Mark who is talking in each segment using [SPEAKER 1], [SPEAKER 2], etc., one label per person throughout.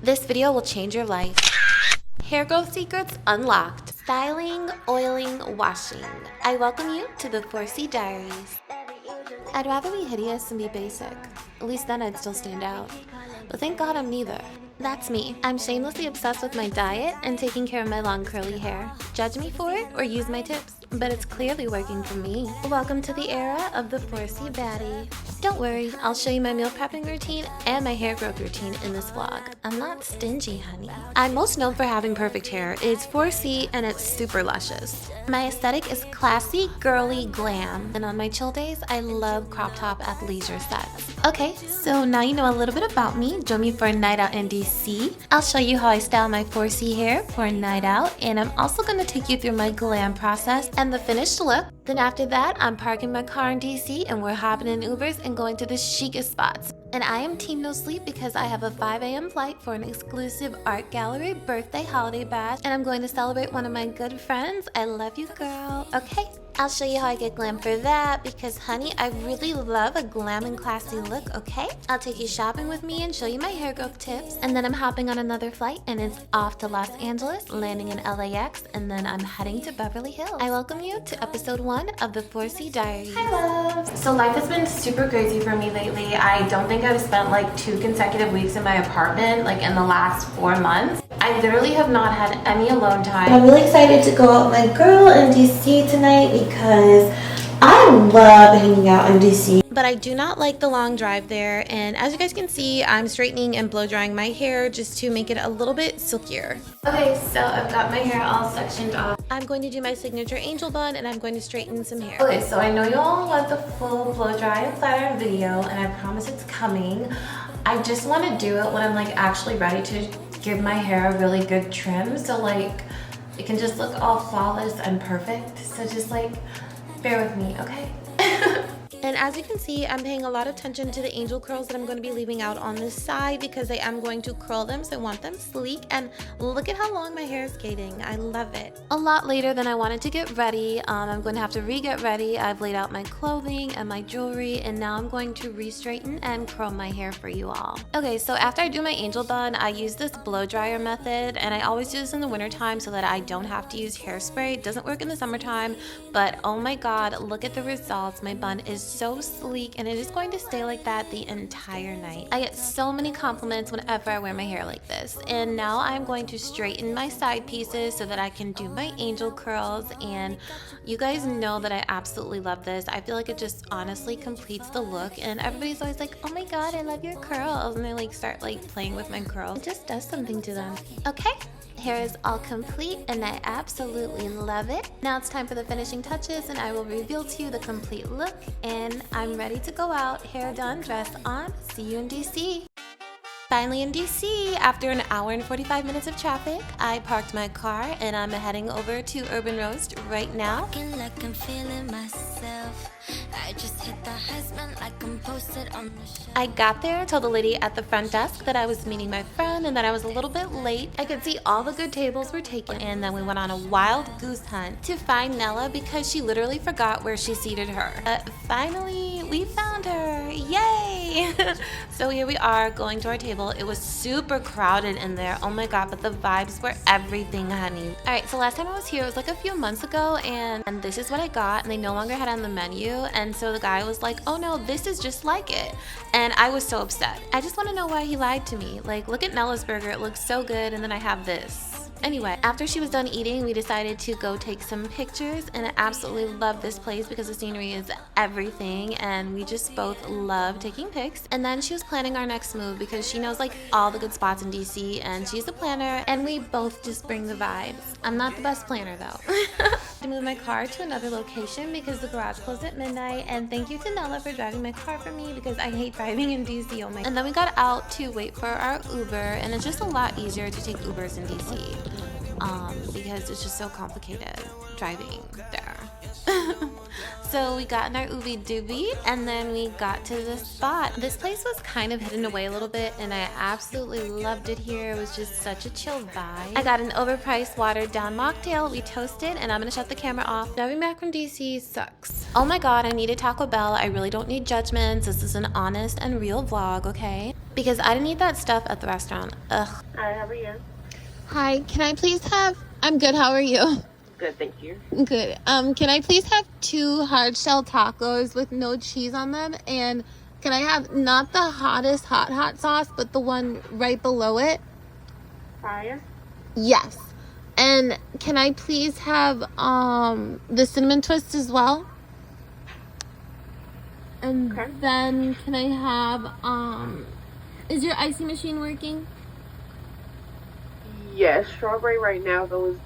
[SPEAKER 1] This video will change your life. Hair growth secrets unlocked. Styling, oiling, washing. I welcome you to the 4C Diaries. I'd rather be hideous than be basic. At least then I'd still stand out. But thank God I'm neither. That's me. I'm shamelessly obsessed with my diet and taking care of my long curly hair. Judge me for it or use my tips, but it's clearly working for me. Welcome to the era of the 4C baddie. Don't worry, I'll show you my meal prepping routine and my hair growth routine in this vlog. I'm not stingy, honey. I'm most known for having perfect hair. It's 4C and it's super luscious. My aesthetic is classy, girly, glam. And on my chill days, I love crop top athleisure sets. Okay, so now you know a little bit about me. Join me for a night out in DC. I'll show you how I style my 4C hair for a night out. And I'm also going to take you through my glam process and the finished look. Then after that, I'm parking my car in DC and we're hopping in Ubers and going to the chicest spots. And I am team no sleep because I have a 5 a.m. flight for an exclusive art gallery birthday holiday bash. And I'm going to celebrate one of my good friends. I love you, girl. Okay, I'll show you how I get glam for that because, honey, I really love a glam and classy look, okay? I'll take you shopping with me and show you my hair growth tips. And then I'm hopping on another flight and it's off to Los Angeles, landing in LAX, and then I'm heading to Beverly Hills. I welcome you to episode 1 of the 4C Diaries. Hi, loves. So life has been super crazy for me lately. I don't think I've spent like 2 consecutive weeks in my apartment like in the last 4 months. I literally have not had any alone time. I'm really excited to go out with my girl in DC tonight because I love hanging out in DC. But I do not like the long drive there, and as you guys can see, I'm straightening and blow drying my hair just to make it a little bit silkier. Okay, so I've got my hair all sectioned off. I'm going to do my signature angel bun and I'm going to straighten some hair. Okay, so I know you all want the full blow dry and flat iron video, and I promise it's coming. I just want to do it when I'm like actually ready to give my hair a really good trim, so like it can just look all flawless and perfect. So just like bear with me, okay? And as you can see, I'm paying a lot of attention to the angel curls that I'm going to be leaving out on this side because I am going to curl them, so I want them sleek. And look at how long my hair is skating. I love it. A lot later than I wanted to get ready. I'm going to have to re-get ready. I've laid out my clothing and my jewelry, and now I'm going to re-straighten and curl my hair for you all. Okay, so after I do my angel bun, I use this blow dryer method, and I always do this in the winter time so that I don't have to use hairspray. It doesn't work in the summertime, but oh my god, look at the results. My bun is so sleek, and it is going to stay like that the entire night. I get so many compliments whenever I wear my hair like this. And now I'm going to straighten my side pieces so that I can do my angel curls, and you guys know that I absolutely love this. I feel like it just honestly completes the look, and everybody's always like, oh my god, I love your curls, and they like start like playing with my curls. It just does something to them. Okay, hair is all complete and I absolutely love it. Now it's time for the finishing touches, and I will reveal to you the complete look, and I'm ready to go out. Hair done, dress on. See you in DC. Finally in DC, after an hour and 45 minutes of traffic, I parked my car and I'm heading over to Urban Roast right now.
[SPEAKER 2] Like I'm feeling myself. I just hit the husband like I'm posted on the shelf.
[SPEAKER 1] I got there, told the lady at the front desk that I was meeting my friend and that I was a little bit late. I could see all the good tables were taken, and then we went on a wild goose hunt to find Nella because she literally forgot where she seated her. Finally, we found her. Yay! So here we are going to our table. It was super crowded in there. Oh my god, but the vibes were everything, honey. Alright, so last time I was here, it was like a few months ago, and this is what I got, and they no longer had it on the menu. And so the guy was like, oh no, this is just like it. And I was so upset. I just want to know why he lied to me. Like, look at Nella's burger. It looks so good, and then I have this. Anyway, after she was done eating, we decided to go take some pictures, and I absolutely love this place because the scenery is everything, and we just both love taking pics. And then she was planning our next move because she knows like all the good spots in DC, and she's a planner, and we both just bring the vibes. I'm not the best planner though. To move my car to another location because the garage closed at midnight, and thank you to Nella for driving my car for me because I hate driving in DC. Oh my. And then we got out to wait for our Uber, and it's just a lot easier to take Ubers in DC. Because it's just so complicated driving there. So we got in our Ubi Doobie, and then we got to the spot. This place was kind of hidden away a little bit, and I absolutely loved it here. It was just such a chill vibe. I got an overpriced watered down mocktail. We toasted, and I'm gonna shut the camera off. Driving back from DC sucks. Oh my god, I needed Taco Bell. I really don't need judgments. This is an honest and real vlog, okay? because I didn't eat that stuff at the restaurant. Ugh.
[SPEAKER 3] Hi, how are you?
[SPEAKER 4] Hi, can I please have... I'm good, how are you?
[SPEAKER 3] Good, thank you.
[SPEAKER 4] Good. Can I please have 2 hard shell tacos with no cheese on them? And can I have not the hottest hot sauce, but the one right below it?
[SPEAKER 3] Fire?
[SPEAKER 4] Yes. And can I please have the cinnamon twist as well? And
[SPEAKER 3] Okay.
[SPEAKER 4] then can I have is your icy machine working?
[SPEAKER 3] Yes, strawberry right now though is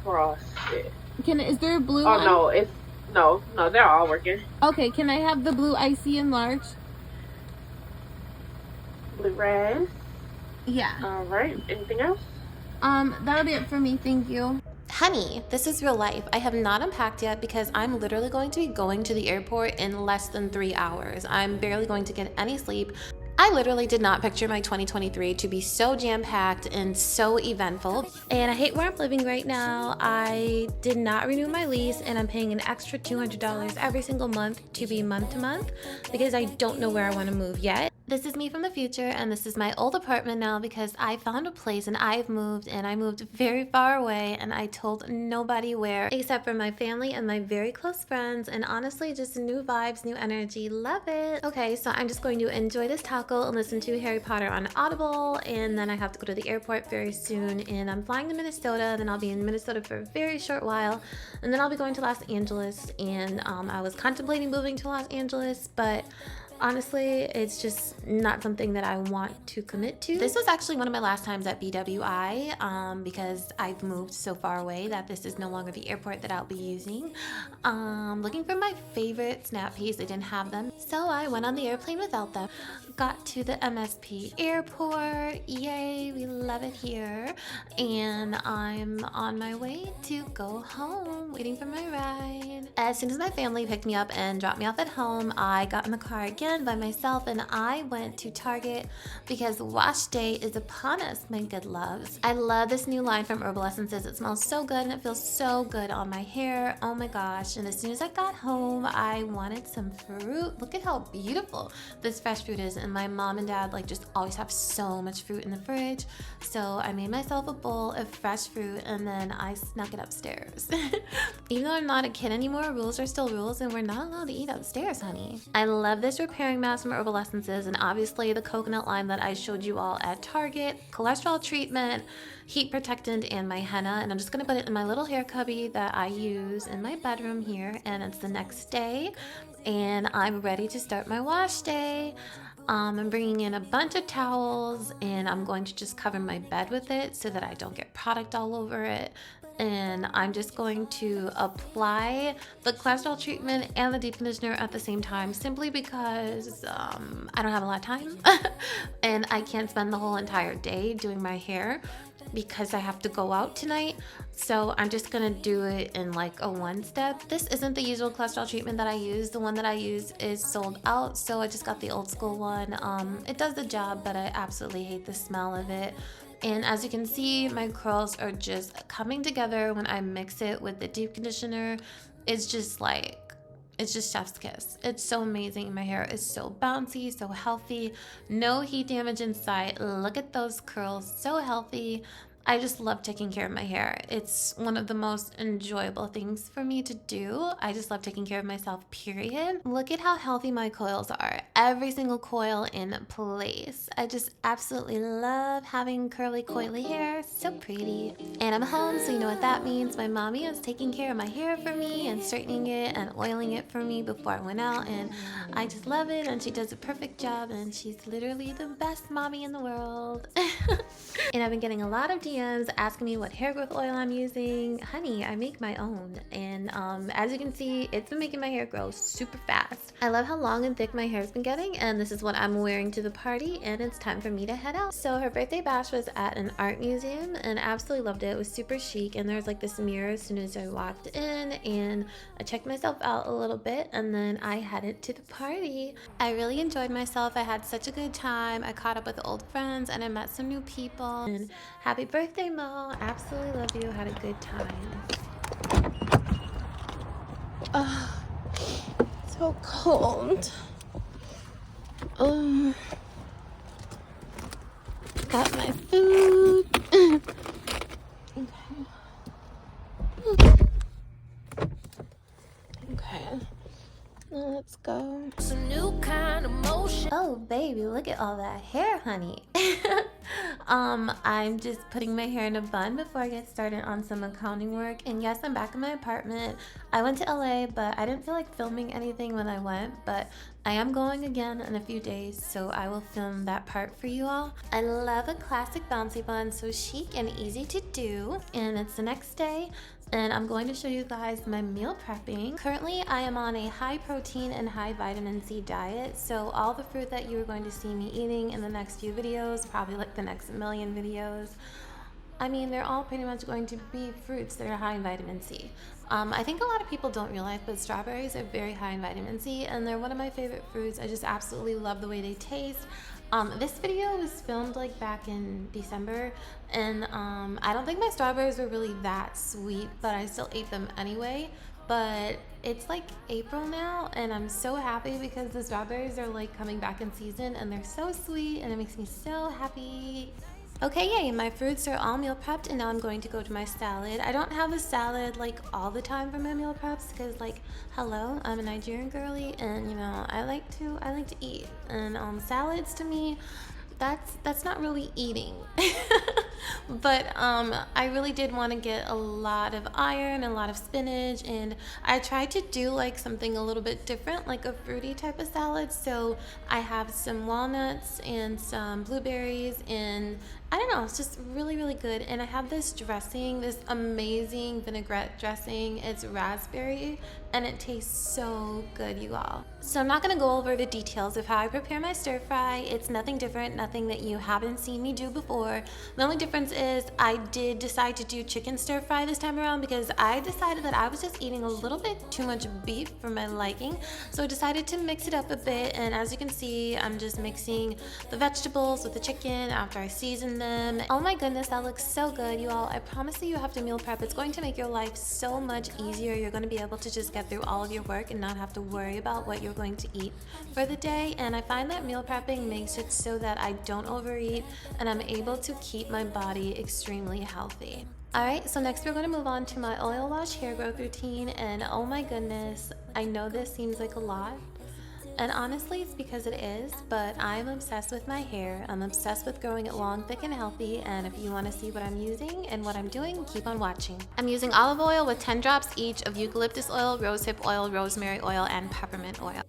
[SPEAKER 3] defrosted.
[SPEAKER 4] Is there a blue
[SPEAKER 3] Oh
[SPEAKER 4] one?
[SPEAKER 3] no, they're all working.
[SPEAKER 4] Okay, can I have the blue icy and large?
[SPEAKER 3] Blue red.
[SPEAKER 4] Yeah.
[SPEAKER 3] Alright, anything else?
[SPEAKER 4] That'll be it for me, thank you.
[SPEAKER 1] Honey, this is real life. I have not unpacked yet because I'm literally going to be going to the airport in less than 3 hours. I'm barely going to get any sleep. I literally did not picture my 2023 to be so jam-packed and so eventful. And I hate where I'm living right now. I did not renew my lease and I'm paying an extra $200 every single month to be month to month because I don't know where I want to move yet. This is me from the future, and this is my old apartment now because I found a place and I've moved, and I moved very far away, and I told nobody where except for my family and my very close friends, and honestly, just new vibes, new energy. Love it. Okay, so I'm just going to enjoy this taco and listen to Harry Potter on Audible, and then I have to go to the airport very soon, and I'm flying to Minnesota, and then I'll be in Minnesota for a very short while, and then I'll be going to Los Angeles, and I was contemplating moving to Los Angeles, but honestly, it's just not something that I want to commit to. This was actually one of my last times at BWI because I've moved so far away that this is no longer the airport that I'll be using. Looking for my favorite snap peas, they didn't have them, so I went on the airplane without them. Got to the MSP airport, yay, we love it here, and I'm on my way to go home, waiting for my ride. As soon as my family picked me up and dropped me off at home, I got in the car again by myself and I went to Target because wash day is upon us, my good loves. I love this new line from Herbal Essences. It smells so good and it feels so good on my hair. Oh my gosh. And as soon as I got home, I wanted some fruit. Look at how beautiful this fresh fruit is. And my mom and dad just always have so much fruit in the fridge. So I made myself a bowl of fresh fruit and then I snuck it upstairs. Even though I'm not a kid anymore, rules are still rules and we're not allowed to eat upstairs, honey. I love this repairing mask from Herbal Essences and obviously the coconut lime that I showed you all at Target, cholesterol treatment, heat protectant, and my henna. And I'm just gonna put it in my little hair cubby that I use in my bedroom here, and it's the next day and I'm ready to start my wash day. I'm bringing in a bunch of towels and I'm going to just cover my bed with it so that I don't get product all over it. And I'm just going to apply the cholesterol treatment and the deep conditioner at the same time simply because I don't have a lot of time and I can't spend the whole entire day doing my hair because I have to go out tonight. So I'm just gonna do it in like a one step. This isn't the usual cholesterol treatment that I use. The one that I use is sold out, so I just got the old school one. It does the job, but I absolutely hate the smell of it. And as you can see, my curls are just coming together when I mix it with the deep conditioner. It's just chef's kiss. It's so amazing. My hair is so bouncy, so healthy, no heat damage in sight. Look at those curls, so healthy. I just love taking care of my hair. It's one of the most enjoyable things for me to do. I just love taking care of myself, period. Look at how healthy my coils are. Every single coil in place. I just absolutely love having curly, coily hair. So pretty. And I'm home, so you know what that means. My mommy is taking care of my hair for me and straightening it and oiling it for me before I went out. And I just love it, and she does a perfect job, and she's literally the best mommy in the world. And I've been getting a lot of DMs asking me what hair growth oil I'm using. Honey, I make my own, and as you can see, it's been making my hair grow super fast. I love how long and thick my hair's been getting, and this is what I'm wearing to the party, and it's time for me to head out. So her birthday bash was at an art museum, and I absolutely loved it. It was super chic, and there's like this mirror as soon as I walked in, and I checked myself out a little bit, and then I headed to the party. I really enjoyed myself. I had such a good time. I caught up with old friends, and I met some new people. And happy birthday, Mo. Absolutely love you. Had a good time.
[SPEAKER 4] So cold. got my food. Okay. Let's go.
[SPEAKER 2] Some new kind of motion.
[SPEAKER 1] Oh, baby, look at all that hair, honey. I'm just putting my hair in a bun before I get started on some accounting work. And yes, I'm back in my apartment. I went to LA, but I didn't feel like filming anything when I went, but I am going again in a few days, so I will film that part for you all. I love a classic bouncy bun, so chic and easy to do. And it's the next day, and I'm going to show you guys my meal prepping. Currently, I am on a high protein and high vitamin C diet, so all the fruit that you are going to see me eating in the next few videos, probably like the next million videos, I mean, they're all pretty much going to be fruits that are high in vitamin C. I think a lot of people don't realize, but strawberries are very high in vitamin C, and they're one of my favorite fruits. I just absolutely love the way they taste. This video was filmed like back in December, and I don't think my strawberries were really that sweet, but I still ate them anyway. But it's like April now, and I'm so happy because the strawberries are like coming back in season, and they're so sweet, and it makes me so happy. Okay, yay, my fruits are all meal prepped, and now I'm going to go to my salad. I don't have a salad like all the time for my meal preps because, like, hello, I'm a Nigerian girly, and you know, I like to eat. And salads to me, that's not really eating. But I really did want to get a lot of iron, a lot of spinach, and I tried to do like something a little bit different, like a fruity type of salad. So I have some walnuts and some blueberries, and I don't know, it's just really, really good. And I have this dressing, this amazing vinaigrette dressing. It's raspberry, and it tastes so good, you all. So I'm not gonna go over the details of how I prepare my stir fry. It's nothing different, nothing that you haven't seen me do before. The only difference is I did decide to do chicken stir fry this time around because I decided that I was just eating a little bit too much beef for my liking. So I decided to mix it up a bit, and as you can see, I'm just mixing the vegetables with the chicken after I season them. Oh my goodness, that looks so good, you all. I promise that you have to meal prep. It's going to make your life so much easier. You're going to be able to just get through all of your work and not have to worry about what you're going to eat for the day. And I find that meal prepping makes it so that I don't overeat and I'm able to keep my body extremely healthy. Alright, so next we're going to move on to my oil wash hair growth routine, and oh my goodness, I know this seems like a lot, and honestly it's because it is, but I'm obsessed with my hair. I'm obsessed with growing it long, thick, and healthy, and if you want to see what I'm using and what I'm doing, keep on watching. I'm using olive oil with 10 drops each of eucalyptus oil, rosehip oil, rosemary oil, and peppermint oil.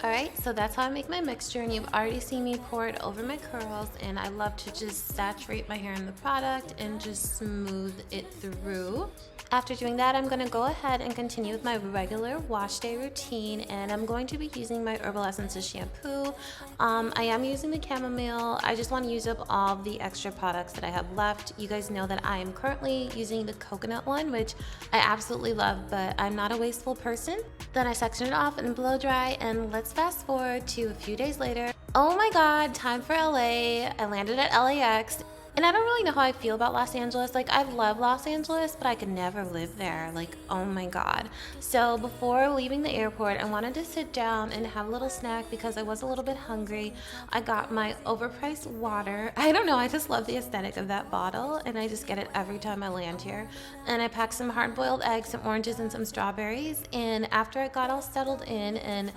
[SPEAKER 1] Alright, so that's how I make my mixture, and you've already seen me pour it over my curls, and I love to just saturate my hair in the product and just smooth it through. After doing that, I'm going to go ahead and continue with my regular wash day routine, and I'm going to be using my Herbal Essences shampoo. I am using the chamomile. I just want to use up all the extra products that I have left. You guys know that I am currently using the coconut one, which I absolutely love, but I'm not a wasteful person. Then I section it off and blow dry, and let's fast forward to a few days later. Oh my god, time for LA. I landed at LAX. And I don't really know how I feel about Los Angeles. Like, I love Los Angeles, but I could never live there. Like, oh my god. So before leaving the airport, I wanted to sit down and have a little snack because I was a little bit hungry. I got my overpriced water. I don't know, I just love the aesthetic of that bottle, and I just get it every time I land here. And I packed some hard-boiled eggs, some oranges, and some strawberries. And after I got all settled in and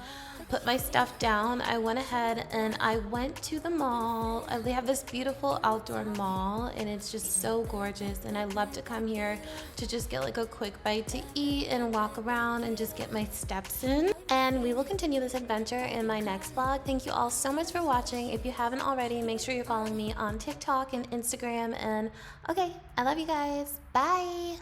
[SPEAKER 1] put my stuff down, I went ahead and I went to the mall. They have this beautiful outdoor mall, and it's just so gorgeous, and I love to come here to just get like a quick bite to eat and walk around and just get my steps in. And we will continue this adventure in my next vlog. Thank you all so much for watching. If you haven't already, make sure you're following me on TikTok and Instagram. And okay, I love you guys. Bye.